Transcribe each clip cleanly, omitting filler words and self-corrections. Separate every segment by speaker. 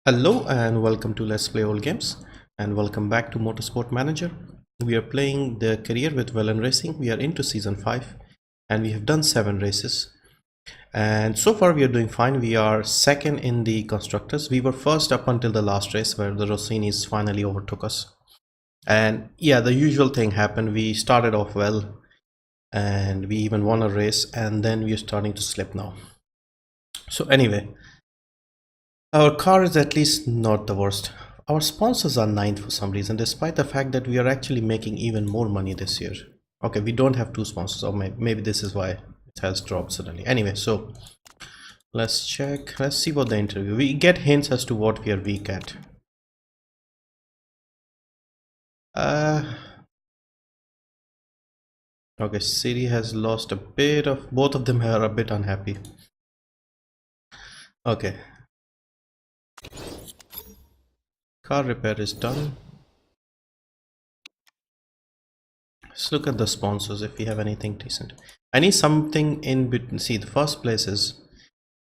Speaker 1: Hello and welcome to Let's Play Old Games, and welcome back to Motorsport Manager. We are playing the career with Velan Racing. We are into season 5 and we have done 7 races, and so far we are doing fine. We are second in the constructors. We were first up until the last race where the Rossinis finally overtook us, and yeah, the usual thing happened. We started off well and we even won a race, and then we are starting to slip now. So anyway, our car is at least not the worst. Our sponsors are ninth for some reason, despite the fact that we are actually making even more money this year. Okay, we don't have two sponsors, or maybe this is why it has dropped suddenly. Anyway, so let's check. Let's see what the interview. We get hints as to what we are weak at. Okay, Siri has lost a bit of. Both of them are a bit unhappy. Okay. Car repair is done. Let's look at the sponsors if we have anything decent. I need something in between. See, the first place is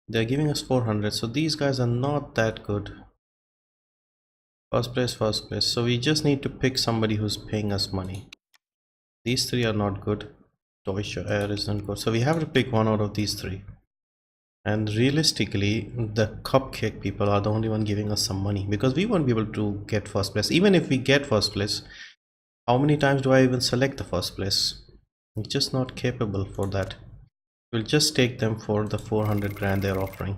Speaker 1: they're giving us 400, so these guys are not that good. First place. So we just need to pick somebody who's paying us money. These three are not good. Deutsche Air isn't good, so we have to pick one out of these three. And realistically, the cupcake people are the only one giving us some money, because we won't be able to get first place. Even if we get first place, how many times do I even select the first place? I'm just not capable for that. We'll just take them for the 400 grand they're offering,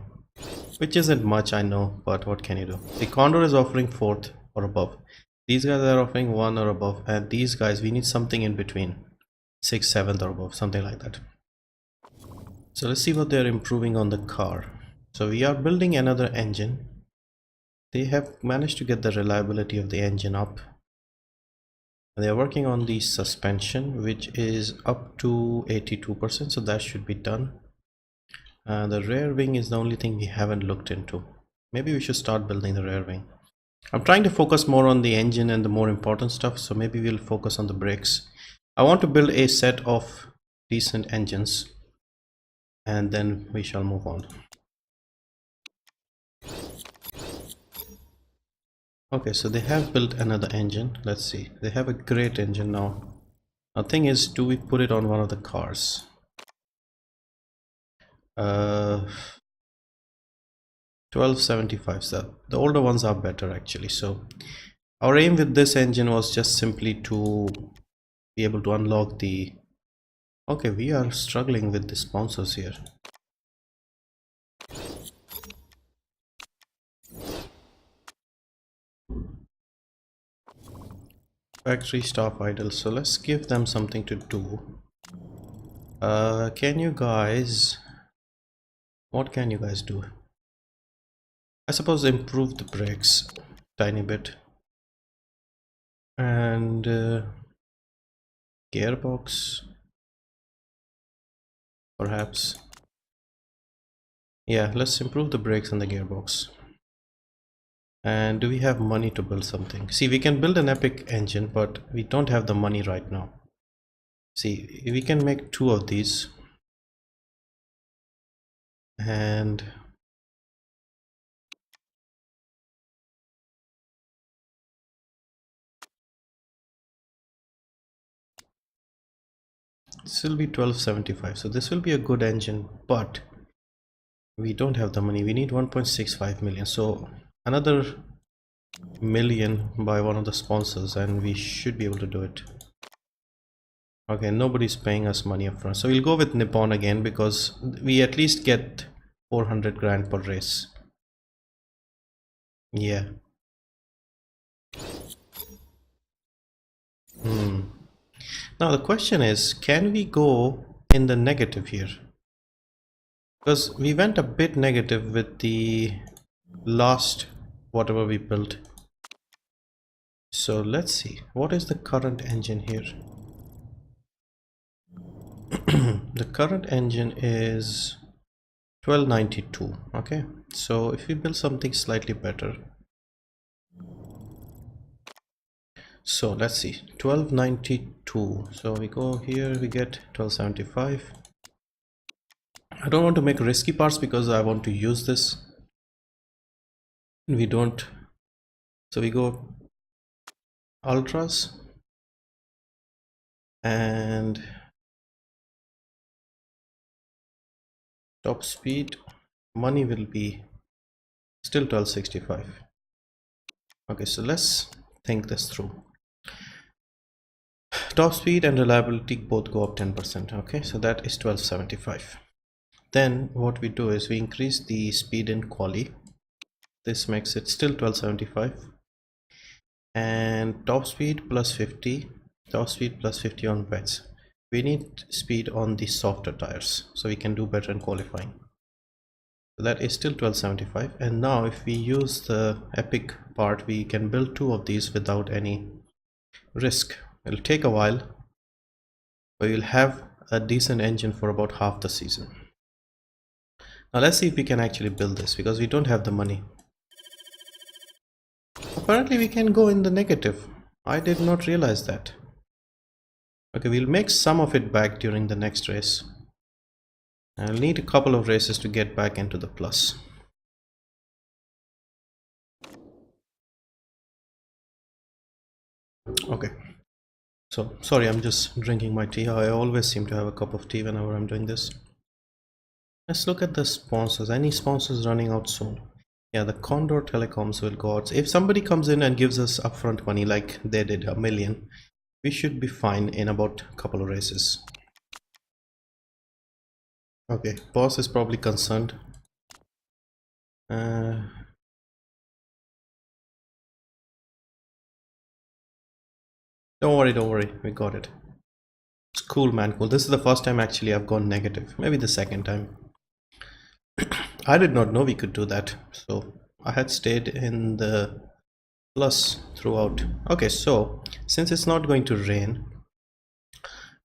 Speaker 1: which isn't much, I know, but what can you do? The Condor is offering 4th or above. These guys are offering 1 or above, and these guys, we need something in between, 6th, 7th or above, something like that. So let's see what they're improving on the car. So we are building another engine. They have managed to get the reliability of the engine up. They are working on the suspension, which is up to 82%, so that should be done. The rear wing is the only thing we haven't looked into. Maybe we should start building the rear wing. I'm trying to focus more on the engine and the more important stuff, so maybe we'll focus on the brakes. I want to build a set of decent engines, and then we shall move on. Okay, so they have built another engine. Let's see. They have a great engine now. The thing is, do we put it on one of the cars? 1275. So the older ones are better actually. So our aim with this engine was just simply to be able to unlock the. Okay, we are struggling with the sponsors here. Factory staff idle, so let's give them something to do. Can you guys, what can you guys do? I suppose improve the brakes tiny bit, and gearbox perhaps. Yeah, let's improve the brakes and the gearbox. And do we have money to build something? See, we can build an epic engine, but we don't have the money right now. See, we can make 2 of these, and this will be 1275. So this will be a good engine, but we don't have the money. We need 1.65 million, so another million by one of the sponsors, and we should be able to do it. Okay, nobody's paying us money up front, so we'll go with Nippon again, because we at least get 400 grand per race. Yeah. Now the question is, can we go in the negative here? Because we went a bit negative with the last whatever we built. So let's see, what is the current engine here? The current engine is 1292. Okay, so if we build something slightly better, so let's see, 1292. So we go here, we get 1275. I don't want to make risky parts because I want to use this. We don't, so we go ultras and top speed. Money will be still 1265. Okay, so let's think this through. Top speed and reliability both go up 10%. Okay, so that is 1275. Then what we do is we increase the speed in quali. This makes it still 1275. And top speed plus 50, top speed plus 50 on wets. We need speed on the softer tires so we can do better in qualifying. So that is still 1275. And now if we use the epic part, we can build 2 of these without any risk. It'll take a while, but you'll have a decent engine for about half the season. Now let's see if we can actually build this, because we don't have the money. Apparently we can go in the negative. I did not realize that. Okay, we'll make some of it back during the next race. I'll need a couple of races to get back into the plus. Okay, so sorry, I'm just drinking my tea. I always seem to have a cup of tea whenever I'm doing this. Let's look at the sponsors. Any sponsors running out soon? Yeah, the Condor Telecoms will go out. If somebody comes in and gives us upfront money like they did, $1 million, we should be fine in about a couple of races. Okay, boss is probably concerned. Don't worry, we got it. It's cool, man, cool. This is the first time actually I've gone negative, maybe the second time. I did not know we could do that, so I had stayed in the plus throughout. Okay, so since it's not going to rain,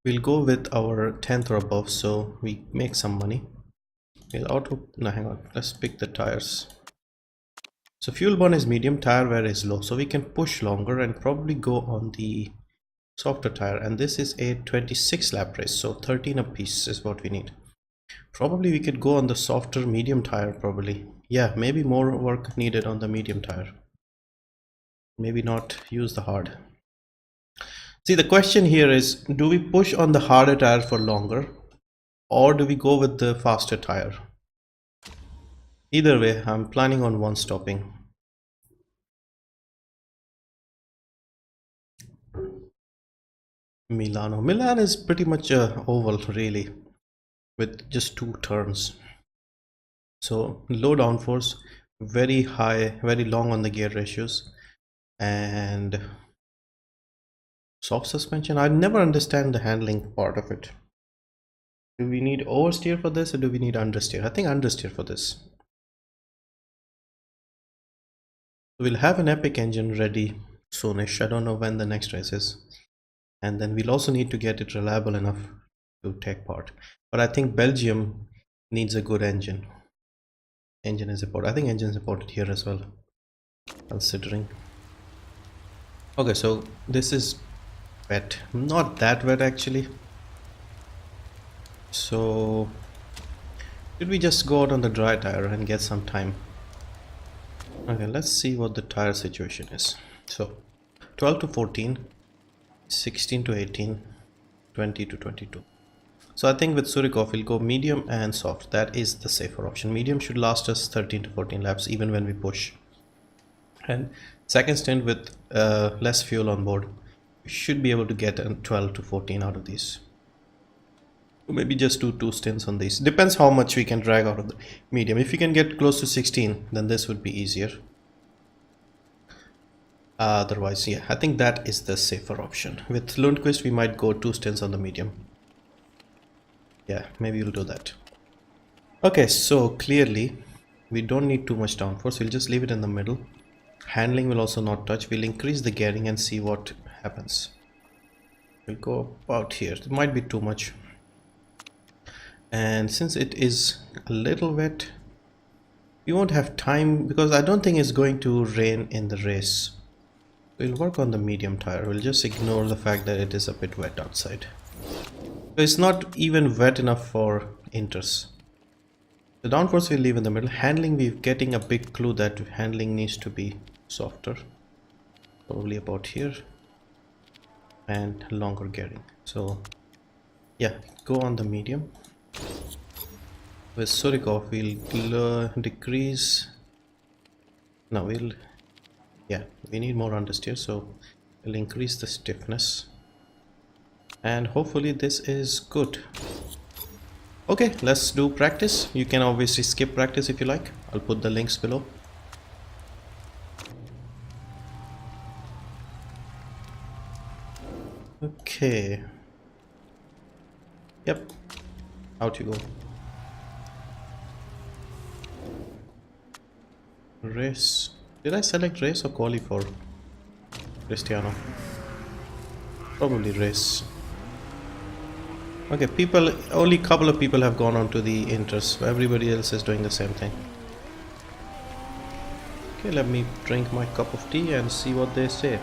Speaker 1: we'll go with our 10th or above, so we make some money. No, hang on, let's pick the tires. So fuel burn is medium, tire wear is low, so we can push longer and probably go on the softer tire. And this is a 26 lap race, so 13 a piece is what we need. Probably we could go on the softer medium tire, probably. Yeah, maybe more work needed on the medium tire. Maybe not use the hard. See, the question here is, do we push on the harder tire for longer, or do we go with the faster tire? Either way, I'm planning on one stopping. Milan is pretty much a oval, really, with just 2 turns. So low downforce, very high, very long on the gear ratios, and soft suspension. I never understand the handling part of it. Do we need oversteer for this, or do we need understeer? I think understeer for this. We'll have an epic engine ready soonish. I don't know when the next race is. And then we'll also need to get it reliable enough to take part. But I think Belgium needs a good engine. Engine is important. I think engine is important here as well, considering. Okay, so this is wet. Not that wet actually. So should we just go out on the dry tire and get some time? Okay, let's see what the tire situation is. So 12 to 14, 16 to 18, 20 to 22. So I think with Surikov we'll go medium and soft. That is the safer option. Medium should last us 13 to 14 laps even when we push. And second stint with less fuel on board, we should be able to get 12 to 14 out of these. Maybe just do 2 stints on these. Depends how much we can drag out of the medium. If we can get close to 16, then this would be easier. Otherwise, yeah, I think that is the safer option. With Lundqvist, we might go 2 stints on the medium. Yeah, maybe we'll do that. Okay, so clearly we don't need too much downforce. We'll just leave it in the middle. Handling will also not touch. We'll increase the gearing and see what happens. We'll go about here. It might be too much. And since it is a little wet, we won't have time, because I don't think it's going to rain in the race. We'll work on the medium tire. We'll just ignore the fact that it is a bit wet outside. It's not even wet enough for inters. The downforce we'll leave in the middle. Handling, we're getting a big clue that handling needs to be softer. Probably about here. And longer gearing. So yeah, go on the medium. With Surikov we'll decrease. No, we need more understeer, so we'll increase the stiffness. And hopefully this is good. Okay, let's do practice. You can obviously skip practice if you like. I'll put the links below. Okay. Yep. Out you go. Race. Did I select race or quali for Cristiano? Probably race. Okay, only couple of people have gone on to the inters. Everybody else is doing the same thing. Okay, let me drink my cup of tea and see what they say.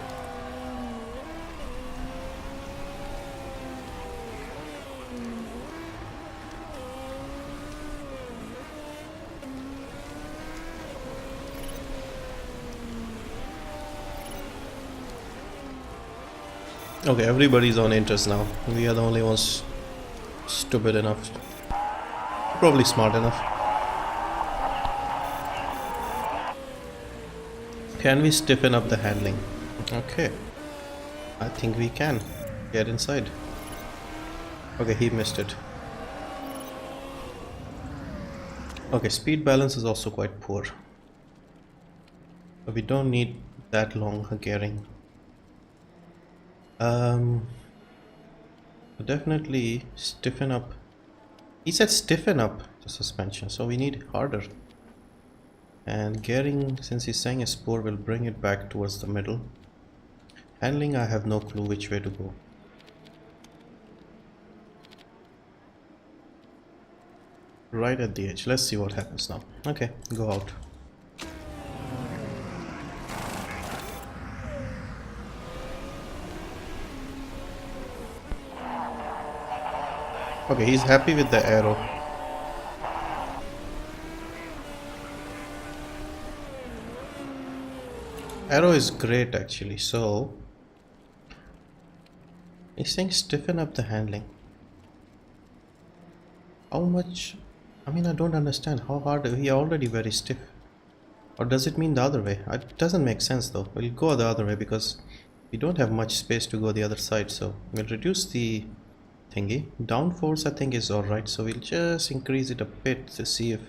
Speaker 1: Okay, everybody's on interest now. We are the only ones stupid enough. Probably smart enough. Can we stiffen up the handling? Okay. I think we can. Get inside. Okay, he missed it. Okay, speed balance is also quite poor. But we don't need that long a gearing. Definitely stiffen up. He said stiffen up the suspension, so we need harder. And gearing, since he's saying is poor, will bring it back towards the middle. Handling, I have no clue which way to go. Right at the edge. Let's see what happens now. Okay, go out. Okay, he's happy with the arrow. Arrow is great actually, so he's saying stiffen up the handling. How much? I mean, I don't understand. How hard? He already very stiff. Or does it mean the other way? It doesn't make sense though. We'll go the other way because we don't have much space to go the other side, so we'll reduce the thingy. Downforce I think is alright, so we'll just increase it a bit to see if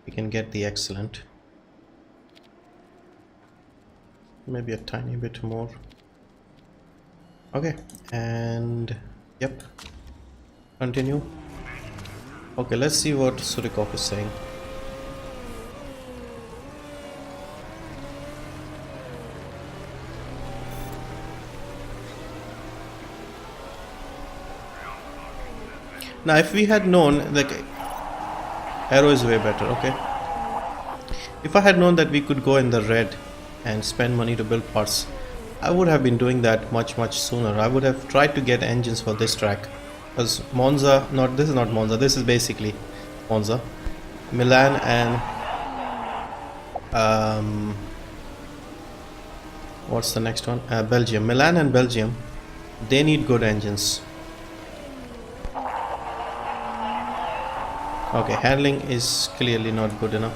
Speaker 1: we can get the excellent. Maybe a tiny bit more. Okay, and yep, continue. Okay, let's see what Surikov is saying. Now if we had known, like, arrow is way better. Okay, if I had known that we could go in the red and spend money to build parts, I would have been doing that much sooner. I would have tried to get engines for this track, because Monza, this is not Monza, this is basically Monza, Milan and what's the next one? Belgium. Milan and Belgium, they need good engines. Okay, handling is clearly not good enough.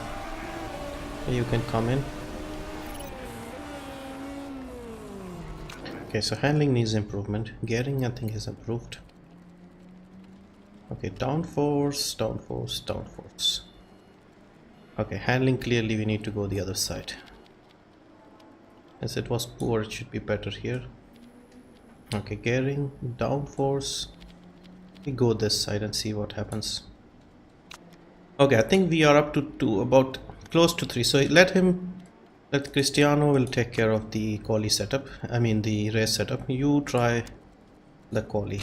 Speaker 1: You can come in. Okay, so handling needs improvement. Gearing I think is improved. Okay, downforce. Okay, handling, clearly we need to go the other side. As it was poor, it should be better here. Okay, gearing, downforce. We go this side and see what happens. Okay, I think we are up to 2, about close to 3. So let Cristiano will take care of the quali setup. I mean the race setup. You try the quali.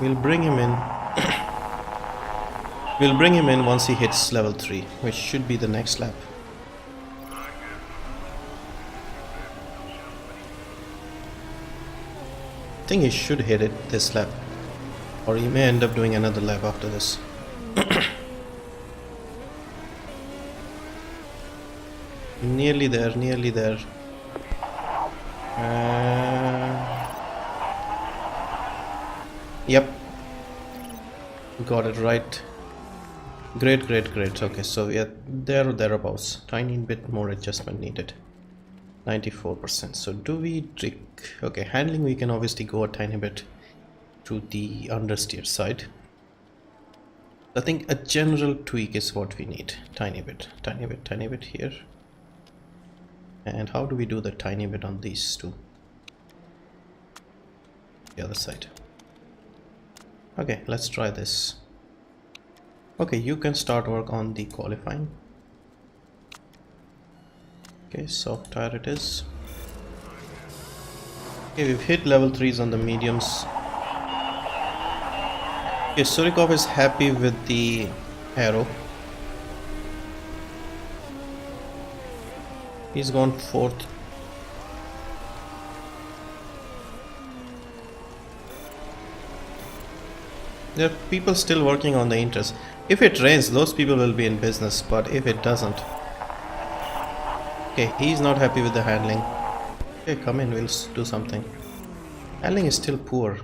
Speaker 1: We'll bring him in. We'll bring him in once he hits level 3, which should be the next lap. I think he should hit it this lap, or he may end up doing another lap after this. Nearly there, nearly there. Yep, got it right. Great, great, great. Okay, so we are there or thereabouts. Tiny bit more adjustment needed. 94%. So do we trick? Okay, handling we can obviously go a tiny bit to the understeer side. I think a general tweak is what we need. Tiny bit, tiny bit, tiny bit here. And how do we do the tiny bit on these two? The other side. Okay, let's try this. Okay, you can start work on the qualifying. Okay, soft tire it is. Okay, we've hit level 3s on the mediums. Okay, Surikov is happy with the arrow. He's gone 4th. There are people still working on the inters. If it rains, those people will be in business, but if it doesn't... Okay, he's not happy with the handling. Okay, come in, we'll do something. Handling is still poor.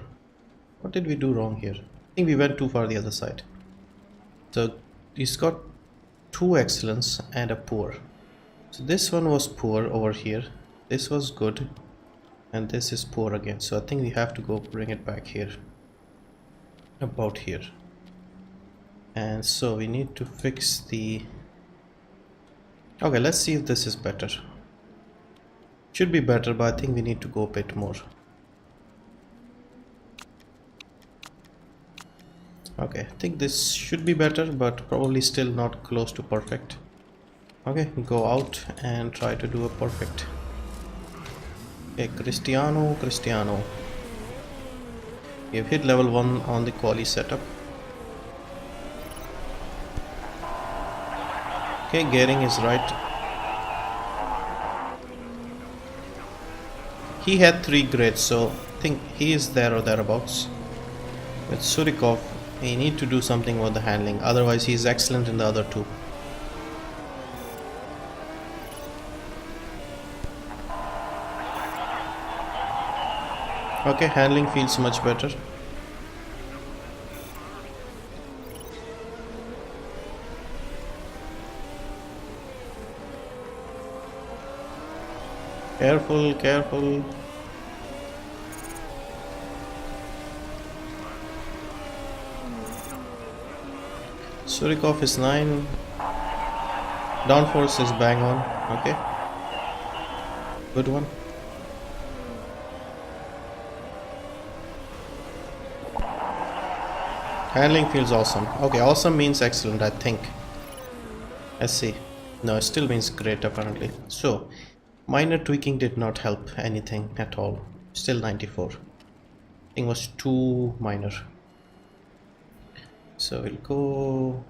Speaker 1: What did we do wrong here? I think we went too far the other side. So he's got 2 excellence and a poor. So this one was poor over here. This was good. And this is poor again. So I think we have to go bring it back here. About here. And so we need to fix the... Okay, let's see if this is better. Should be better, but I think we need to go a bit more. Okay, I think this should be better, but probably still not close to perfect. Okay, go out and try to do a perfect. Okay, Cristiano. We have hit level 1 on the quali setup. Okay, gearing is right. He had 3 grades, so I think he is there or thereabouts. With Surikov, we need to do something with the handling, otherwise he is excellent in the other 2. Okay, handling feels much better. Careful, careful. Surikov is 9. Downforce is bang on. Okay. Good one. Handling feels awesome. Okay, awesome means excellent, I think. Let's see. No, it still means great apparently. So, minor tweaking did not help anything at all. Still 94. I think it was too minor. So we'll go...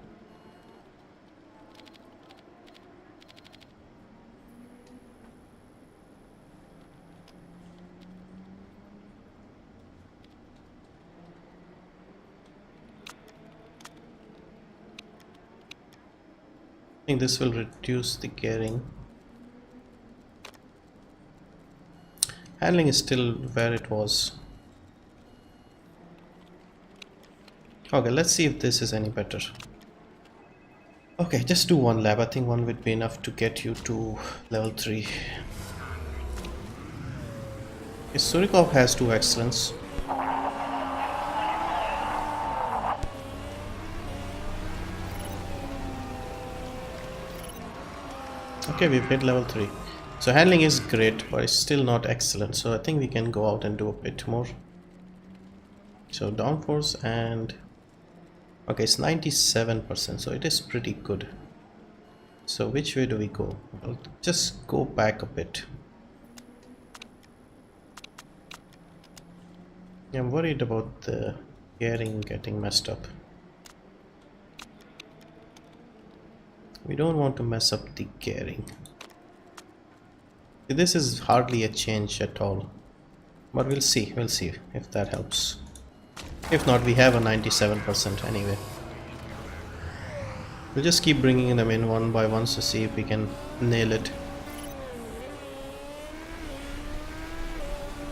Speaker 1: I think this will reduce the gearing. Handling is still where it was. Okay, let's see if this is any better. Okay, just do 1 lap. I think 1 would be enough to get you to level 3. Okay, Surikov has 2 excellence. Okay, we've hit level 3. So handling is great, but it's still not excellent. So I think we can go out and do a bit more. So downforce and... Okay, it's 97%, so it is pretty good. So which way do we go? I'll just go back a bit. I'm worried about the gearing getting messed up. We don't want to mess up the gearing. This is hardly a change at all. But we'll see if that helps. If not, we have a 97% anyway. We'll just keep bringing them in one by one to see if we can nail it.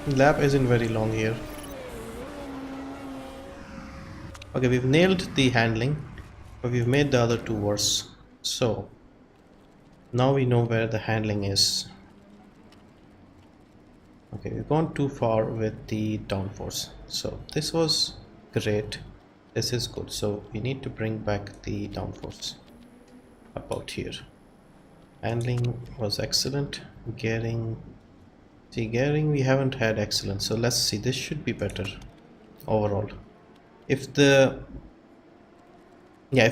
Speaker 1: Lap isn't very long here. Okay, we've nailed the handling, but we've made the other two worse. So now we know where the handling is. Okay, we've gone too far with the downforce. So this was great. This is good. So we need to bring back the downforce about here. Handling was excellent. Gearing, see, gearing we haven't had excellent. So let's see. This should be better overall. If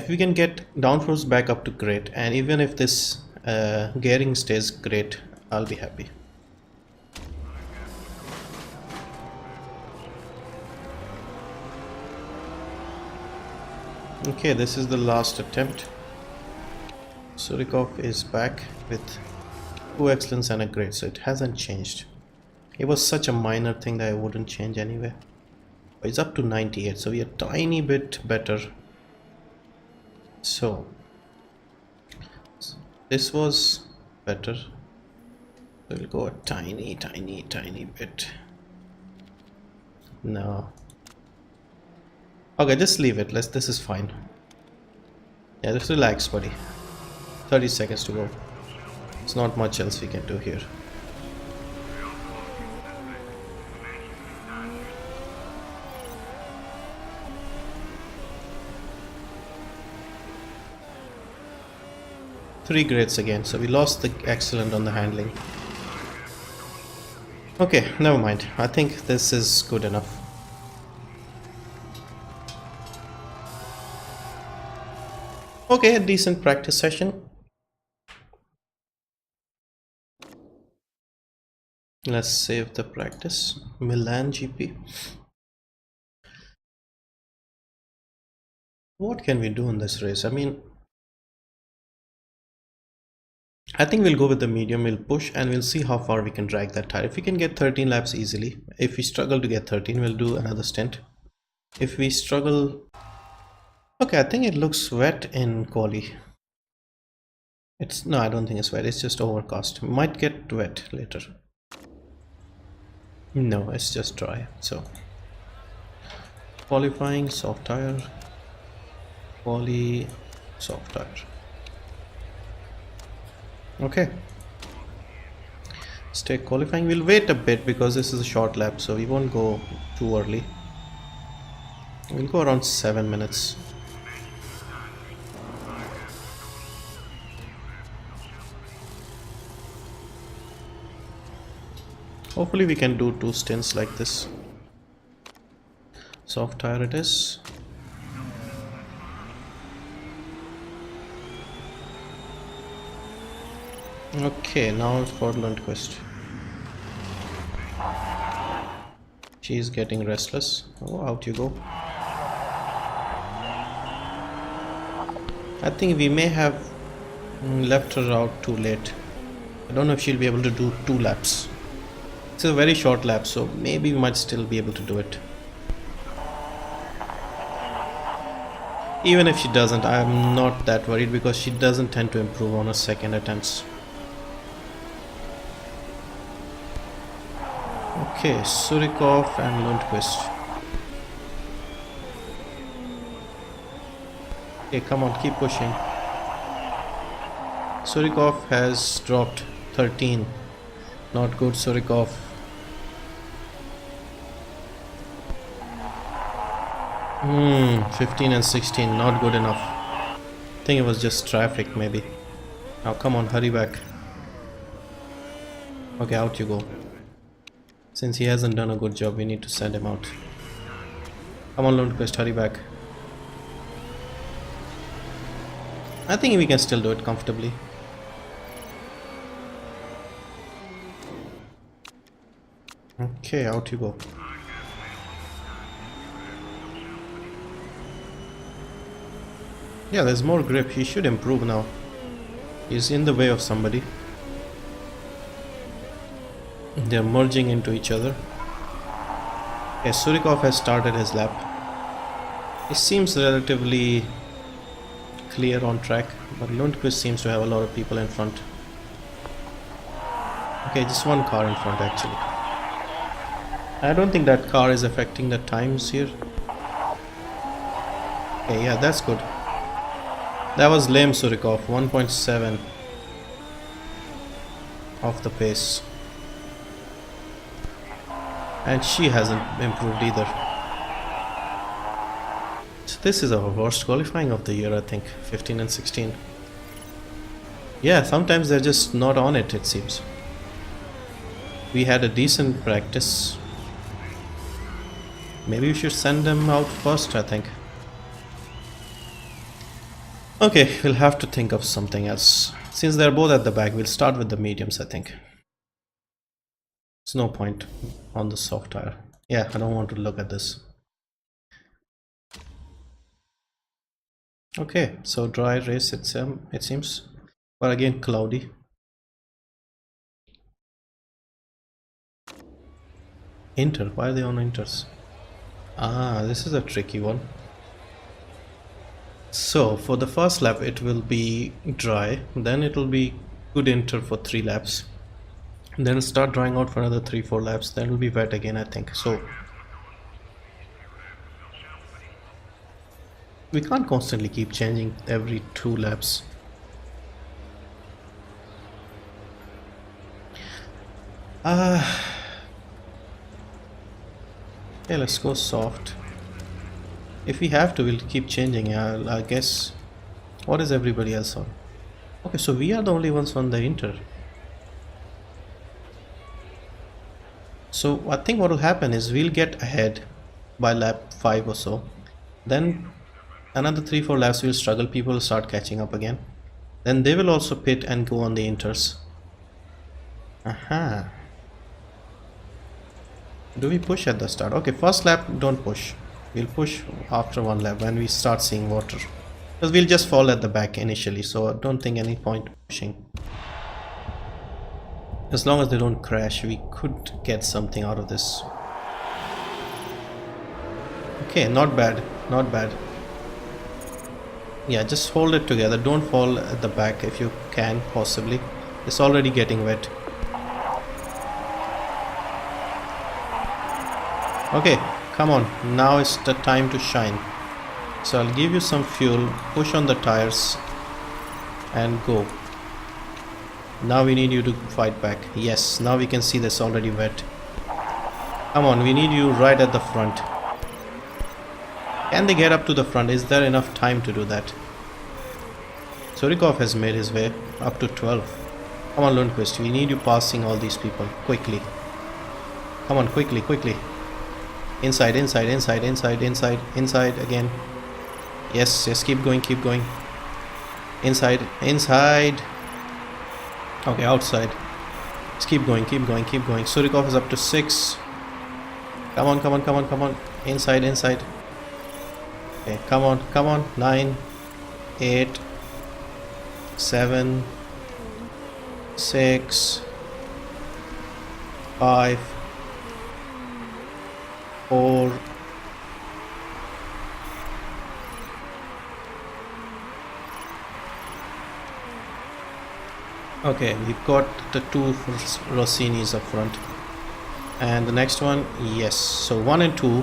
Speaker 1: we can get downforce back up to great, and even if this gearing stays great, I'll be happy. Okay, this is the last attempt. Surikov is back with 2 excellence and a great, so it hasn't changed. It was such a minor thing that I wouldn't change anyway. It's up to 98, so we're a tiny bit better. So this was better. We'll go a tiny bit. No. Okay, just leave it. This is fine. Yeah, just relax, buddy. 30 seconds to go. It's not much else we can do here. Three greats again, so we lost the excellent on the handling. Okay, never mind. I think this is good enough. Okay, a decent practice session. Let's save the practice. Milan GP. What can we do in this race? I mean, I think we'll go with the medium. We'll push and we'll see how far we can drag that tire. If we can get 13 laps easily, if we struggle to get 13, we'll do another stint. If we struggle... Okay, I think it looks wet in quali. No, I don't think it's wet. It's just overcast. Might get wet later. No, it's just dry. So qualifying, soft tire, quali, soft tire. Okay, stay qualifying. We'll wait a bit because this is a short lap, so we won't go too early. We'll go around 7 minutes. Hopefully we can do 2 stints like this. Soft tire it is. Okay, now for Lundqvist. She's getting restless. Oh, out you go. I think we may have left her out too late. I don't know if she'll be able to do 2 laps. It's a very short lap, so maybe we might still be able to do it. Even if she doesn't, I'm not that worried because she doesn't tend to improve on her second attempts. Okay, Surikov and Lundqvist. Okay, come on, keep pushing. Surikov has dropped 13. Not good, Surikov. Hmm, 15 and 16, not good enough. I think it was just traffic maybe. Now come on, hurry back. Okay, out you go. Since he hasn't done a good job, we need to send him out. Come on, Lundqvist, hurry back. I think we can still do it comfortably. Okay, out you go. Yeah, there's more grip. He should improve now. He's in the way of somebody. They're merging into each other. Okay, Surikov has started his lap. He seems relatively clear on track, but Lundqvist seems to have a lot of people in front. Okay, just one car in front actually. I don't think that car is affecting the times here. Okay, yeah, that's good. That was lame, Surikov. 1.7 off the pace. And she hasn't improved either. So this is our worst qualifying of the year, I think. 15 and 16. Yeah, sometimes they're just not on it, it seems. We had a decent practice. Maybe we should send them out first, I think. Okay, we'll have to think of something else. Since they're both at the back, we'll start with the mediums, I think. There's no point on the soft tire. Yeah, I don't want to look at this. Okay, so dry race it seems. But again, cloudy. Inter, why are they on inters? Ah, this is a tricky one. So for the first lap it will be dry, then it will be good inter for 3 laps. Then it'll start drying out for another 3-4 laps, then it'll be wet again, I think. So we can't constantly keep changing every 2 laps. Yeah, let's go soft. If we have to, we'll keep changing. I guess. What is everybody else on? Okay, so we are the only ones on the inter. So I think what will happen is we'll get ahead by lap 5 or so. Then another 3-4 laps we'll struggle. People will start catching up again. Then they will also pit and go on the inters. Aha. Do we push at the start? Okay, first lap don't push. We'll push after 1 lap when we start seeing water. Because we'll just fall at the back initially, so I don't think any point pushing. As long as they don't crash, we could get something out of this. Okay, not bad, not bad. Yeah, just hold it together. Don't fall at the back if you can, possibly. It's already getting wet. Okay, come on. Now is the time to shine. So I'll give you some fuel, push on the tires and go. Now we need you to fight back. Yes, now we can see this already wet. Come on, we need you right at the front. Can they get up to the front? Is there enough time to do that? Surikov has made his way up to 12. Come on, Lundqvist, we need you passing all these people quickly. Come on, quickly, quickly. Inside, inside, inside, inside, inside, inside again. Yes, yes, keep going, keep going. Inside, inside. Okay, outside. Just keep going, keep going, keep going. Surikov is up to 6. Come on, come on, come on, come on. Inside, inside. Okay, come on, come on. 9, 8, 7, 6, 5, 4. Okay, we've got the 2 Rossinis up front. And the next one, yes. So 1 and 2.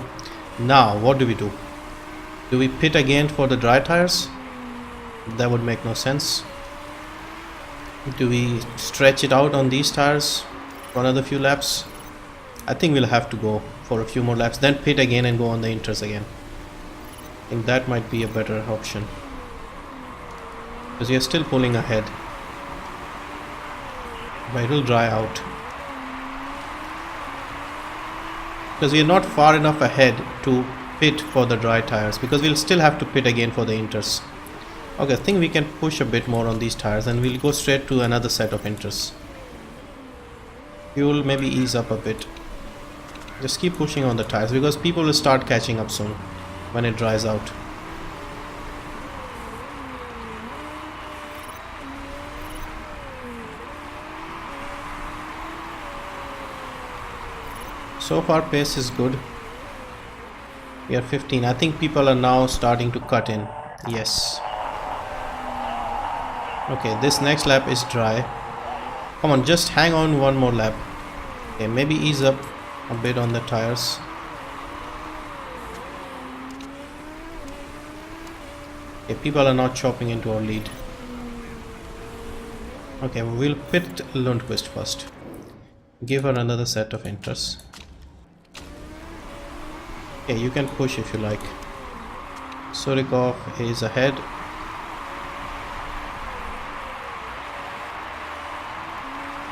Speaker 1: Now, what do we do? Do we pit again for the dry tires? That would make no sense. Do we stretch it out on these tires for another few laps? I think we'll have to go for a few more laps, then pit again and go on the inters again. I think that might be a better option. Because we are still pulling ahead. But it will dry out. Because we are not far enough ahead to pit for the dry tires, because we'll still have to pit again for the inters. Okay, I think we can push a bit more on these tires and we'll go straight to another set of inters. Fuel maybe ease up a bit. Just keep pushing on the tires because people will start catching up soon when it dries out. So far pace is good. We are 15. I think people are now starting to cut in. Yes. Okay, this next lap is dry. Come on, just hang on one more lap. Okay, maybe ease up. a bit on the tires. Okay, people are not chopping into our lead. Okay, we'll pit Lundqvist first. Give her another set of inters. Okay, you can push if you like. Surikov is ahead.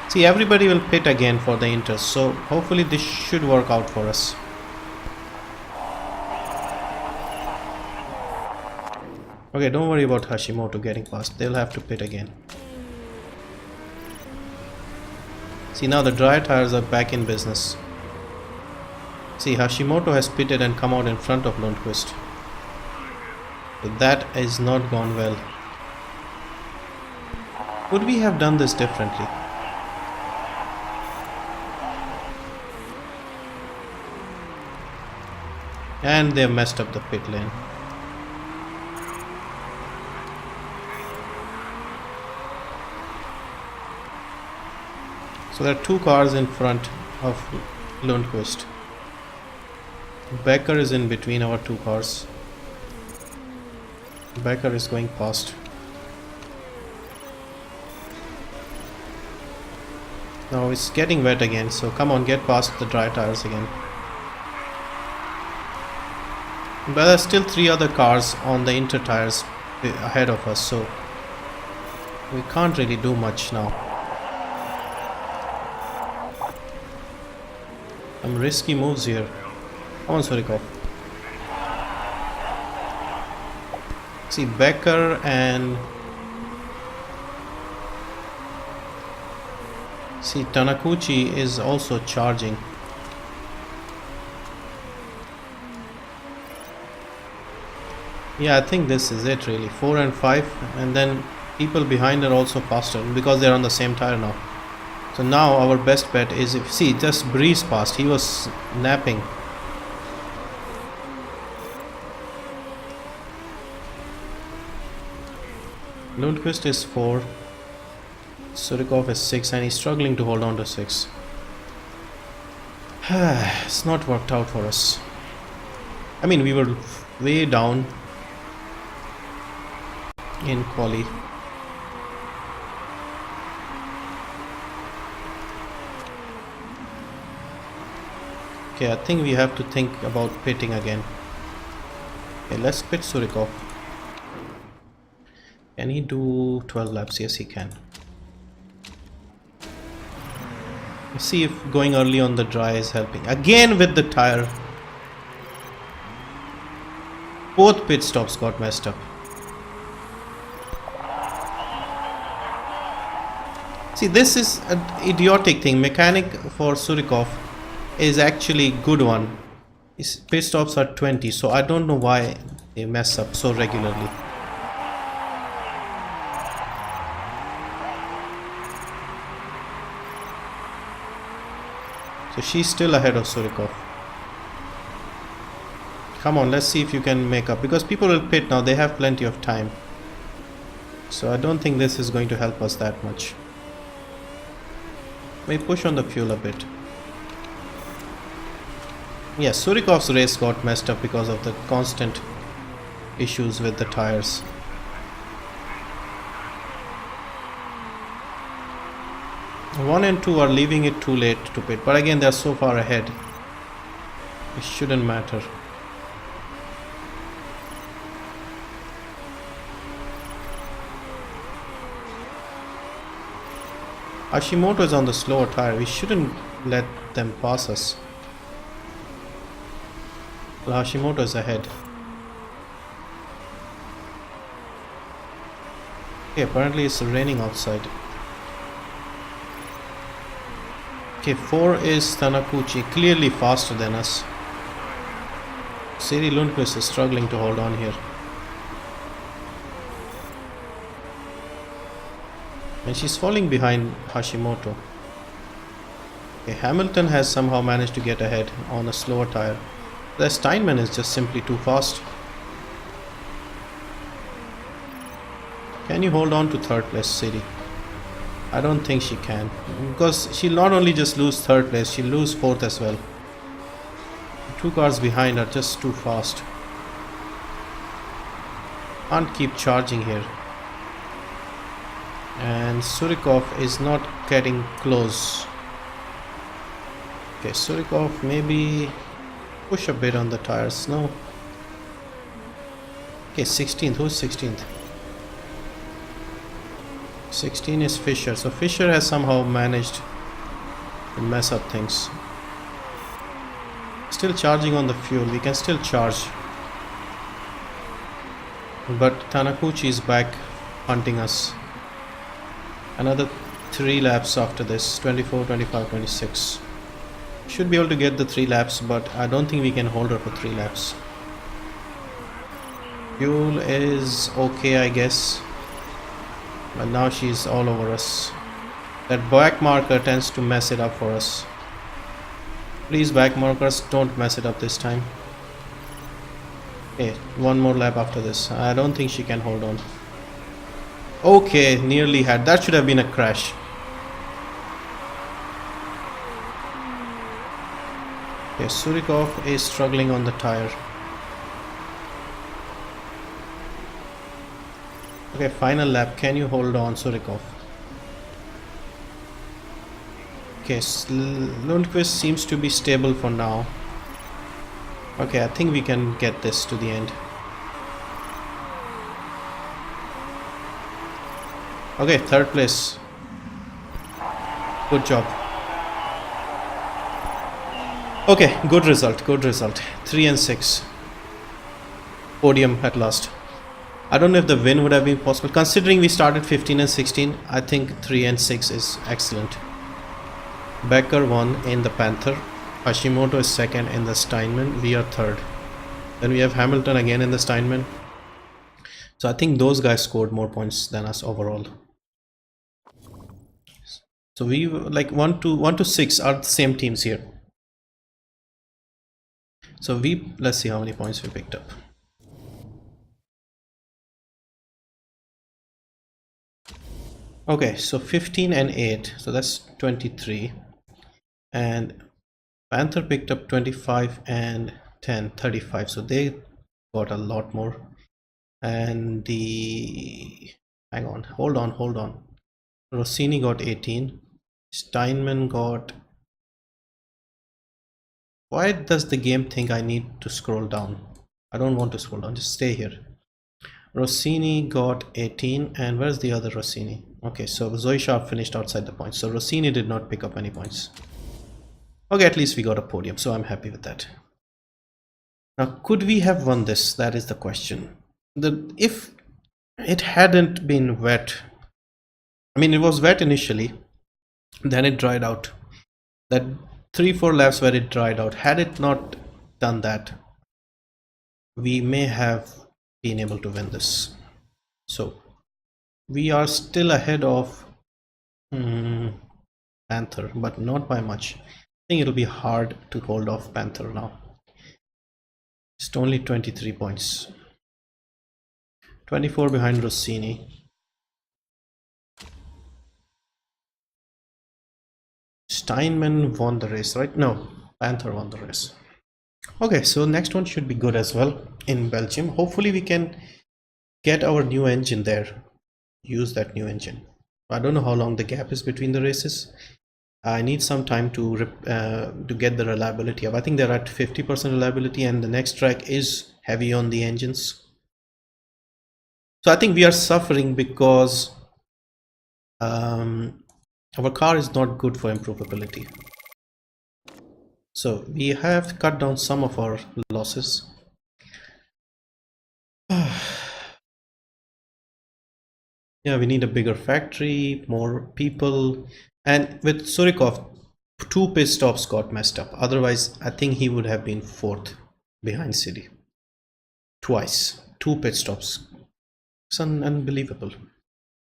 Speaker 1: See, everybody will pit again for the inters, so hopefully this should work out for us. Okay, don't worry about Hashimoto getting past. They'll have to pit again. See, now the dry tires are back in business. See, Hashimoto has pitted and come out in front of Lundqvist. But that has not gone well. Could we have done this differently? And they messed up the pit lane. So there are two cars in front of Lundqvist. Becker is in between our two cars. Becker is going past. Now it's getting wet again, so come on, get past the dry tires again. But there's still three other cars on the inter tires ahead of us, so we can't really do much now. Some risky moves here. Come on, Surikov. See, Becker and see, Tanakuchi is also charging. Yeah, I think this is it really. 4 and 5, and then people behind are also faster because they're on the same tire now. So now our best bet is, if see, just breeze past. He was napping. Lundqvist is 4. Surikov is 6, and he's struggling to hold on to 6. It's not worked out for us. I mean, we were way down in quali. Okay, I think we have to think about pitting again. Okay, let's pit Surikov. Can he do 12 laps? Yes, he can. Let's see if going early on the dry is helping. Again with the tire. Both pit stops got messed up. See, this is an idiotic thing. Mechanic for Surikov is actually good one. His pit stops are 20, so I don't know why they mess up so regularly. So she's still ahead of Surikov. Come on, let's see if you can make up, because people will pit now. They have plenty of time, so I don't think this is going to help us that much. May push on the fuel a bit. Yes, Surikov's race got messed up because of the constant issues with the tires. One and two are leaving it too late to pit, but again they're so far ahead. It shouldn't matter. Hashimoto is on the slower tire. We shouldn't let them pass us. Well, Hashimoto is ahead. Okay, apparently it's raining outside. Okay, 4 is Tanakuchi, clearly faster than us. Siri Lundqvist is struggling to hold on here. And she's falling behind Hashimoto. Okay, Hamilton has somehow managed to get ahead on a slower tire. The Steinman is just simply too fast. Can you hold on to third place, Siri? I don't think she can, because she'll not only just lose third place, she'll lose fourth as well. Two cars behind are just too fast. Can't keep charging here. And Surikov is not getting close. Okay, Surikov, maybe push a bit on the tires. No. Okay, 16th. Who's 16th? 16 is Fisher. So Fisher has somehow managed to mess up things. Still charging on the fuel. We can still charge. But Tanakuchi is back hunting us. Another 3 laps after this. 24, 25, 26. Should be able to get the 3 laps, but I don't think we can hold her for 3 laps. Fuel is okay, I guess. But now she's all over us. That back marker tends to mess it up for us. Please, back markers, don't mess it up this time. Okay, 1 more lap after this. I don't think she can hold on. Okay, nearly had. That should have been a crash. Okay, Surikov is struggling on the tire. Okay, final lap. Can you hold on, Surikov? Okay, Lundqvist seems to be stable for now. Okay, I think we can get this to the end. Okay, 3rd place. Good job. Okay, good result, good result. 3 and 6. Podium at last. I don't know if the win would have been possible. Considering we started 15 and 16, I think 3 and 6 is excellent. Becker won in the Panther. Hashimoto is 2nd in the Steinman. We are 3rd. Then we have Hamilton again in the Steinman. So I think those guys scored more points than us overall. So we like 1 to 6 are the same teams here. So let's see how many points we picked up. Okay, so 15 and 8, so that's 23. And Panther picked up 25 and 10, 35. So they got a lot more. And hang on, hold on. Rossini got 18. Steinman got... Why does the game think I need to scroll down? I don't want to scroll down, just stay here. Rossini got 18, and where's the other Rossini? Okay, so Zoe Sharp finished outside the points, so Rossini did not pick up any points. Okay, at least we got a podium, so I'm happy with that. Now, could we have won this? That is the question. If it hadn't been wet, I mean, it was wet initially, then it dried out. That 3-4 laps where it dried out, had it not done that, we may have been able to win this. So we are still ahead of Panther, but not by much. I think it'll be hard to hold off Panther now. Just only 23 points. 24 behind Rossini. Steinman won the race, right? No, Panther won the race. Okay, so next one should be good as well in Belgium. Hopefully we can get our new engine there. Use that new engine. I don't know how long the gap is between the races. I need some time to get the reliability up. I think they're at 50% reliability, and the next track is heavy on the engines. So I think we are suffering because our car is not good for improvability. So we have cut down some of our losses. Yeah, we need a bigger factory, more people, and with Surikov, 2 pit stops got messed up. Otherwise, I think he would have been 4th behind City. Twice, 2 pit stops. It's unbelievable.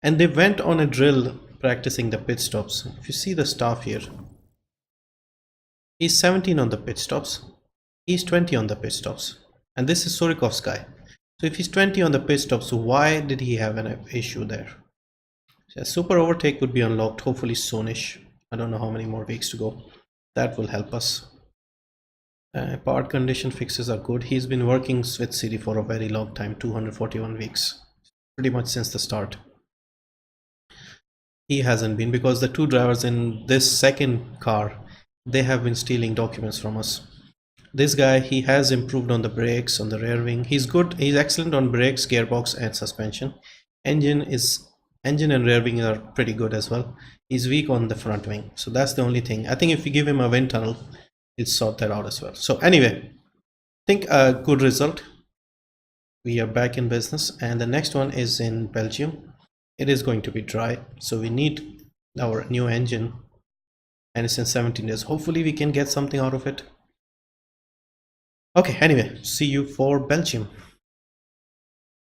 Speaker 1: And they went on a drill practicing the pit stops. If you see the staff here, he's 17 on the pit stops, he's 20 on the pit stops, and this is Surikov's guy. So if he's 20 on the pit stops, why did he have an issue there? So a super overtake would be unlocked hopefully soonish. I don't know how many more weeks to go. That will help us. Part condition fixes are good. He's been working with CD for a very long time, 241 weeks, pretty much since the start. He hasn't been, because the two drivers in this second car, they have been stealing documents from us. This guy, he has improved on the brakes, on the rear wing. He's good, he's excellent on brakes, gearbox and suspension. Engine and rear wing are pretty good as well. He's weak on the front wing, so that's the only thing. I think if we give him a wind tunnel, he'll sort that out as well. So anyway, I think a good result. We are back in business, and the next one is in Belgium. It is going to be dry, so we need our new engine, and it's in 17 days. Hopefully we can get something out of it. Okay, anyway, see you for Belgium.